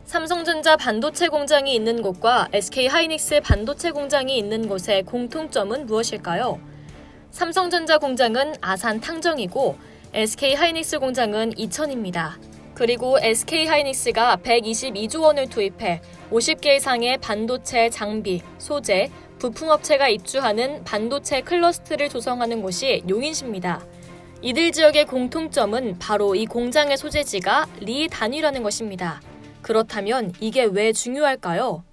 삼성전자 반도체 공장이 있는 곳과 SK하이닉스 반도체 공장이 있는 곳의 공통점은 무엇일까요? 삼성전자 공장은 아산 탕정이고 SK하이닉스 공장은 이천입니다. 그리고 SK하이닉스가 122조 원을 투입해 50개 이상의 반도체 장비, 소재, 부품업체가 입주하는 반도체 클러스터를 조성하는 곳이 용인시입니다. 이들 지역의 공통점은 바로 이 공장의 소재지가 리 단위라는 것입니다. 그렇다면 이게 왜 중요할까요?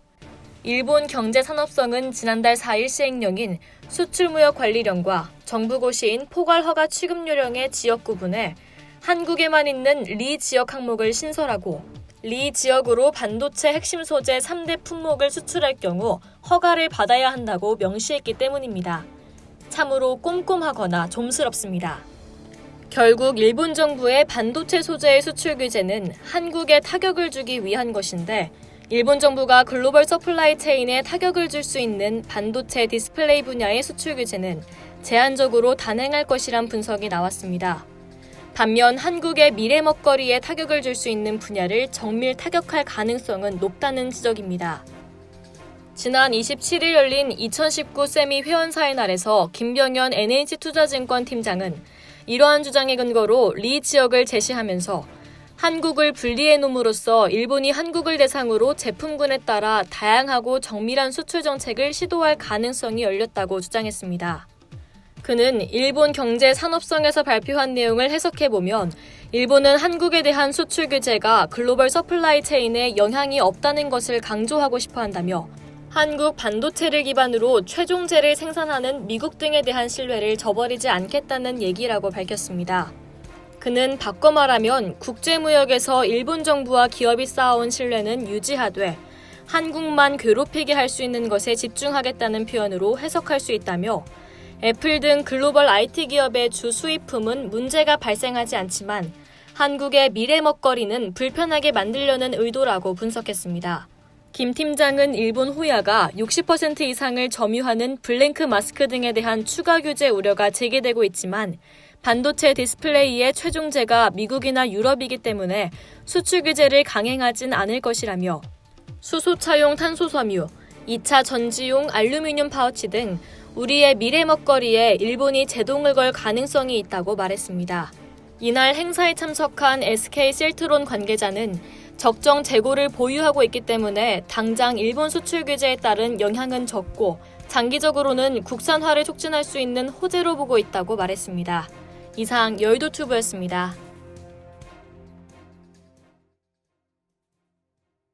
일본 경제산업성은 지난달 4일 시행령인 수출무역관리령과 정부고시인 포괄허가 취급요령의 지역 구분에 한국에만 있는 리 지역 항목을 신설하고 리 지역으로 반도체 핵심 소재 3대 품목을 수출할 경우 허가를 받아야 한다고 명시했기 때문입니다. 참으로 꼼꼼하거나 좀스럽습니다. 결국 일본 정부의 반도체 소재의 수출 규제는 한국에 타격을 주기 위한 것인데 일본 정부가 글로벌 서플라이 체인에 타격을 줄 수 있는 반도체 디스플레이 분야의 수출 규제는 제한적으로 단행할 것이란 분석이 나왔습니다. 반면 한국의 미래 먹거리에 타격을 줄 수 있는 분야를 정밀 타격할 가능성은 높다는 지적입니다. 지난 27일 열린 2019 세미 회원사의 날에서 김병현 NH투자증권 팀장은 이러한 주장의 근거로 리 지역을 제시하면서 한국을 분리해 놓음으로써 일본이 한국을 대상으로 제품군에 따라 다양하고 정밀한 수출 정책을 시도할 가능성이 열렸다고 주장했습니다. 그는 일본 경제산업성에서 발표한 내용을 해석해보면 일본은 한국에 대한 수출 규제가 글로벌 서플라이 체인에 영향이 없다는 것을 강조하고 싶어 한다며 한국 반도체를 기반으로 최종재를 생산하는 미국 등에 대한 신뢰를 저버리지 않겠다는 얘기라고 밝혔습니다. 그는 바꿔 말하면 국제무역에서 일본 정부와 기업이 쌓아온 신뢰는 유지하되 한국만 괴롭히게 할 수 있는 것에 집중하겠다는 표현으로 해석할 수 있다며 애플 등 글로벌 IT 기업의 주 수입품은 문제가 발생하지 않지만 한국의 미래 먹거리는 불편하게 만들려는 의도라고 분석했습니다. 김 팀장은 일본 호야가 60% 이상을 점유하는 블랭크 마스크 등에 대한 추가 규제 우려가 제기되고 있지만 반도체 디스플레이의 최종재가 미국이나 유럽이기 때문에 수출 규제를 강행하진 않을 것이라며 수소차용 탄소섬유, 2차 전지용 알루미늄 파우치 등 우리의 미래 먹거리에 일본이 제동을 걸 가능성이 있다고 말했습니다. 이날 행사에 참석한 SK실트론 관계자는 적정 재고를 보유하고 있기 때문에 당장 일본 수출 규제에 따른 영향은 적고 장기적으로는 국산화를 촉진할 수 있는 호재로 보고 있다고 말했습니다. 이상 여의도투브였습니다.